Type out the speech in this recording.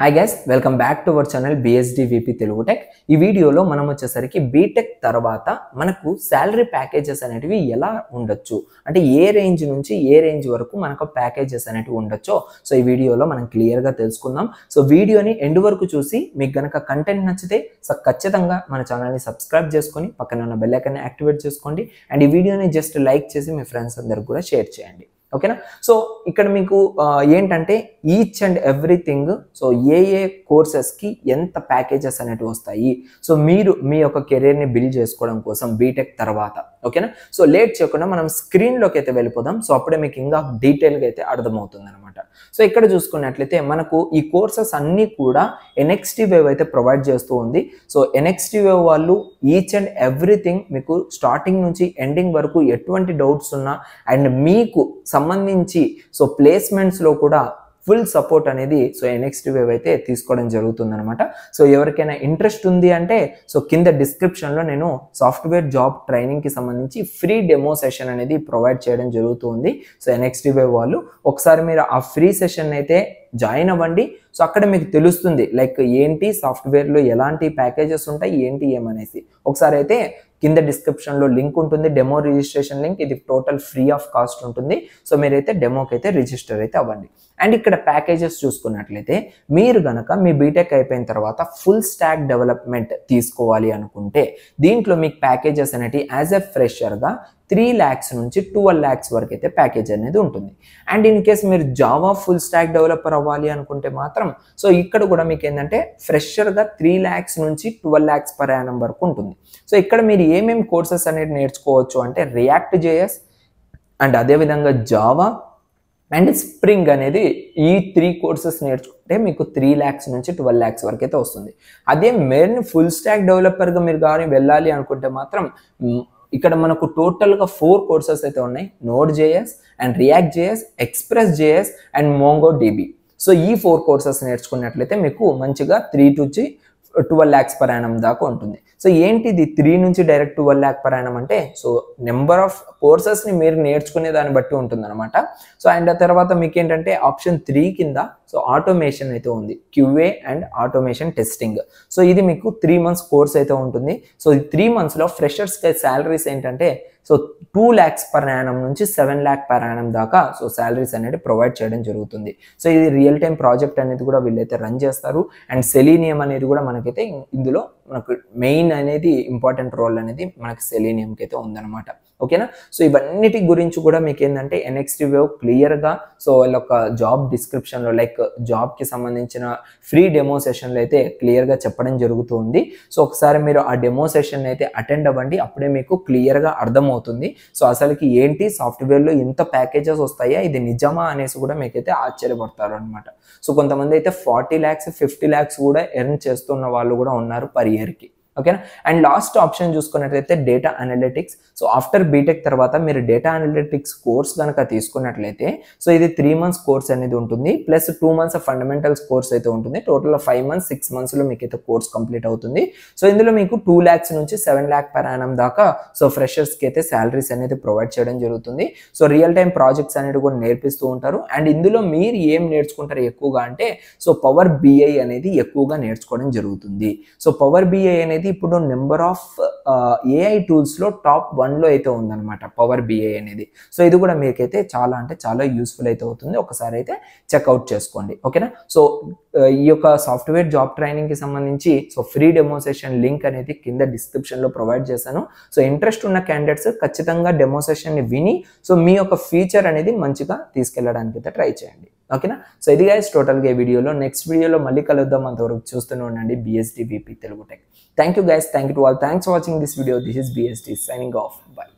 Hi guys, welcome back to our channel BSD VP Telugu Tech. ఈ వీడియోలో మనం వచ్చేసరికి బీటెక్ తర్వాత మనకు సాలరీ ప్యాకేజెస్ అనేటివి ఎలా ఉండొచ్చు అంటే ఏ రేంజ్ నుంచి ఏ రేంజ్ వరకు మనకు ప్యాకేజెస్ అనేటివి ఉండొచ్చో సో ఈ వీడియోలో మనం క్లియర్ గా తెలుసుకుందాం. సో వీడియోని ఎండ్ వరకు చూసి మీకు గనక కంటెంట్ నచ్చితే ఖచ్చితంగా మన ఛానల్ ని సబ్స్క్రైబ్ చేసుకొని పక్కన ఉన్న బెల్ ఐకాన్ ని యాక్టివేట్ చేసుకోండి అండ్ ఈ వీడియోని జస్ట్ లైక్ చేసి మీ ఫ్రెండ్స్ అందరికి కూడా షేర్ చేయండి. ఓకేనా. సో ఇక్కడ మీకు ఏంటంటే ఈచ్ అండ్ ఎవ్రీథింగ్ సో ఏ కోర్సెస్కి ఎంత ప్యాకేజెస్ అనేవి వస్తాయి సో మీరు మీ యొక్క కెరీర్ని బిల్డ్ చేసుకోవడం కోసం బీటెక్ తర్వాత. ఓకేనా. సో లేట్ చేయకుండా మనం స్క్రీన్లోకి అయితే వెళ్ళిపోదాం. సో అప్పుడే మీకు ఇంకా డీటెయిల్గా అయితే అర్థమవుతుంది అనమాట. సో ఇక్కడ చూసుకున్నట్లయితే మనకు ఈ కోర్సెస్ అన్నీ కూడా ఎన్ఎక్స్టీ వేవ్ అయితే ప్రొవైడ్ చేస్తూ ఉంది. సో ఎన్ఎక్స్టీ వేవ్ వాళ్ళు ఈచ్ అండ్ ఎవ్రీథింగ్ మీకు స్టార్టింగ్ నుంచి ఎండింగ్ వరకు ఎటువంటి డౌట్స్ ఉన్నా అండ్ మీకు సంబంధించి సో ప్లేస్మెంట్స్లో కూడా ఫుల్ సపోర్ట్ అనేది సో ఎన్ఎక్స్టీ వేవ్ అయితే తీసుకోవడం జరుగుతుంది అనమాట. సో ఎవరికైనా ఇంట్రెస్ట్ ఉంది అంటే సో కింద డిస్క్రిప్షన్లో నేను సాఫ్ట్వేర్ జాబ్ ట్రైనింగ్కి సంబంధించి ఫ్రీ డెమో సెషన్ అనేది ప్రొవైడ్ చేయడం జరుగుతుంది. సో ఎన్ఎక్స్టీ వేవ్ వాళ్ళు ఒకసారి మీరు ఆ ఫ్రీ సెషన్ అయితే జాయిన్ అవ్వండి. సో అక్కడ మీకు తెలుస్తుంది లైక్ ఏంటి సాఫ్ట్వేర్లో ఎలాంటి ప్యాకేజెస్ ఉంటాయి ఏంటి ఏమనేసి. ఒకసారి అయితే కింద డిస్క్రిప్షన్లో లింక్ ఉంటుంది, డెమో రిజిస్ట్రేషన్ లింక్. ఇది టోటల్ ఫ్రీ ఆఫ్ కాస్ట్ ఉంటుంది. సో మీరైతే డెమోకి అయితే రిజిస్టర్ అయితే అవ్వండి. అండ్ ఇక్కడ ప్యాకేజెస్ చూసుకున్నట్లయితే మీరు గనక మీ బీటెక్ అయిపోయిన తర్వాత ఫుల్ స్టాక్ డెవలప్మెంట్ తీసుకోవాలి అనుకుంటే దీంట్లో మీకు ప్యాకేజెస్ అనేవి యాజ్ ఎ ఫ్రెషర్గా 3 lakhs నుంచి 12 lakhs వరకు అయితే ప్యాకేజ్ అనేది ఉంటుంది. అండ్ ఇన్ కేస్ మీరు జావా ఫుల్ స్టాక్ డెవలపర్ అవ్వాలి అనుకుంటే మాత్రం సో ఇక్కడ కూడా మీకు ఏంటంటే ఫ్రెషర్గా 3 lakhs నుంచి 12 lakhs per annum వరకు ఉంటుంది. సో ఇక్కడ మీరు ఏమేమి కోర్సెస్ అనేది నేర్చుకోవచ్చు అంటే రియాక్ట్ జేఎస్ అండ్ అదేవిధంగా జావా అండ్ స్ప్రింగ్ అనేది ఈ 3 కోర్సెస్ నేర్చుకుంటే మీకు 3 lakhs నుంచి 12 lakhs వరకు అయితే వస్తుంది. అదే మెయిన్ ఫుల్ స్టాక్ డెవలపర్గా మీరు కానీ వెళ్ళాలి అనుకుంటే మాత్రం ఇక్కడ మనకు టోటల్గా 4 కోర్సెస్ అయితే ఉన్నాయి. Node JS and react JS, express JS and Mongo dB. So ఈ 4 కోర్సెస్ నేర్చుకున్నట్లయితే మీకు మంచిగా 3 నుంచి 12 lakhs per annum దాకా ఉంటుంది. సో ఏంటిది 3 నుంచి డైరెక్ట్ 12 lakh per annum అంటే సో నెంబర్ ఆఫ్ కోర్సెస్ని మీరు నేర్చుకునే దాన్ని బట్టి ఉంటుంది అనమాట. సో అండ్ ఆ తర్వాత మీకు ఏంటంటే ఆప్షన్ 3 కింద సో ఆటోమేషన్ అయితే ఉంది, QA and automation testing. So ఇది మీకు 3 months కోర్స్ అయితే ఉంటుంది. సో ఈ 3 monthsలో ఫ్రెషర్స్కి శాలరీస్ ఏంటంటే సో 2 lakhs per annum నుంచి 7 lakh per annum దాకా సో శాలరీస్ అనేది ప్రొవైడ్ చేయడం జరుగుతుంది. సో ఇది రియల్ టైం ప్రాజెక్ట్ అనేది కూడా వీళ్ళైతే రన్ చేస్తారు. అండ్ సెలీనియం అనేది కూడా మనకైతే ఇందులో మనకు మెయిన్ అనేది ఇంపార్టెంట్ రోల్ అనేది మనకి సెలీనియంకి అయితే ఉందన్నమాట. ఓకేనా. సో ఇవన్నిటి గురించి కూడా మీకు ఏంటంటే ఎన్ఎక్స్టీ వేవ్ క్లియర్గా సో వాళ్ళ ఒక జాబ్ డిస్క్రిప్షన్లో లైక్ జాబ్కి సంబంధించిన ఫ్రీ డెమో సెషన్లో అయితే క్లియర్గా చెప్పడం జరుగుతుంది. సో ఒకసారి మీరు ఆ డెమో సెషన్ అయితే అటెండ్ అవ్వండి. అప్పుడే మీకు క్లియర్గా అర్థమవుతుంది సో అసలుకి ఏంటి సాఫ్ట్వేర్లో ఇంత ప్యాకేజెస్ వస్తాయా, ఇది నిజమా అనేసి కూడా మీకైతే ఆశ్చర్యపడతారు అనమాట. సో కొంతమంది అయితే 40 lakhs 50 lakhs కూడా ఎర్న్ చేస్తున్న వాళ్ళు కూడా ఉన్నారు పర్ ఇయర్కి. ఓకేనా. అండ్ లాస్ట్ ఆప్షన్ చూసుకున్నట్లయితే data analytics. So after BTech తర్వాత మీరు డేటా అనలిటిక్స్ కోర్స్ కనుక తీసుకున్నట్లయితే సో ఇది 3 months కోర్స్ అనేది ఉంటుంది, ప్లస్ 2 months ఫండమెంటల్స్ కోర్స్ అయితే ఉంటుంది. టోటల్ 5 months 6 monthsలో మీకు అయితే కోర్స్ కంప్లీట్ అవుతుంది. సో ఇందులో మీకు 2 lakhs నుంచి 7 lakh per annum దాకా సో ఫ్రెషర్స్కి అయితే శాలరీస్ అనేది ప్రొవైడ్ చేయడం జరుగుతుంది. సో రియల్ టైం ప్రాజెక్ట్స్ అనేది కూడా నేర్పిస్తూ ఉంటారు. అండ్ ఇందులో మీరు ఏం నేర్చుకుంటారు ఎక్కువగా అంటే సో పవర్ బిఐ అనేది ఎక్కువగా నేర్చుకోవడం జరుగుతుంది. సో పవర్ బిఐ అనేది ఇప్పుడు నెంబర్ ఆఫ్ ఏఐ టూల్స్లో టాప్ 1లో అయితే ఉందన్నమాట పవర్ బిఐ అనేది. సో ఇది కూడా మీకైతే చాలా అంటే చాలా యూస్ఫుల్ అయితే అవుతుంది. ఒకసారి అయితే చెక్అవుట్ చేసుకోండి. ఓకేనా. సో ఈ యొక్క సాఫ్ట్వేర్ జాబ్ ట్రైనింగ్కి సంబంధించి so free demo session link అనేది కింద డిస్క్రిప్షన్లో ప్రొవైడ్ చేశాను. సో ఇంట్రెస్ట్ ఉన్న క్యాండిడేట్స్ ఖచ్చితంగా డెమో సెషన్ని విని సో మీ యొక్క ఫ్యూచర్ అనేది మంచిగా తీసుకెళ్ళడానికి అయితే ట్రై చేయండి. ఓకేనా. సో ఇది గైస్ టోటల్గా ఈ వీడియోలో. నెక్స్ట్ వీడియోలో మళ్ళీ కలుద్దాం. అంతవరకు చూస్తూనే ఉండండి BSD VP Telugu Tech. Thank you guys. Thank you to all. Thanks for watching this video. This is BSD signing off. Bye.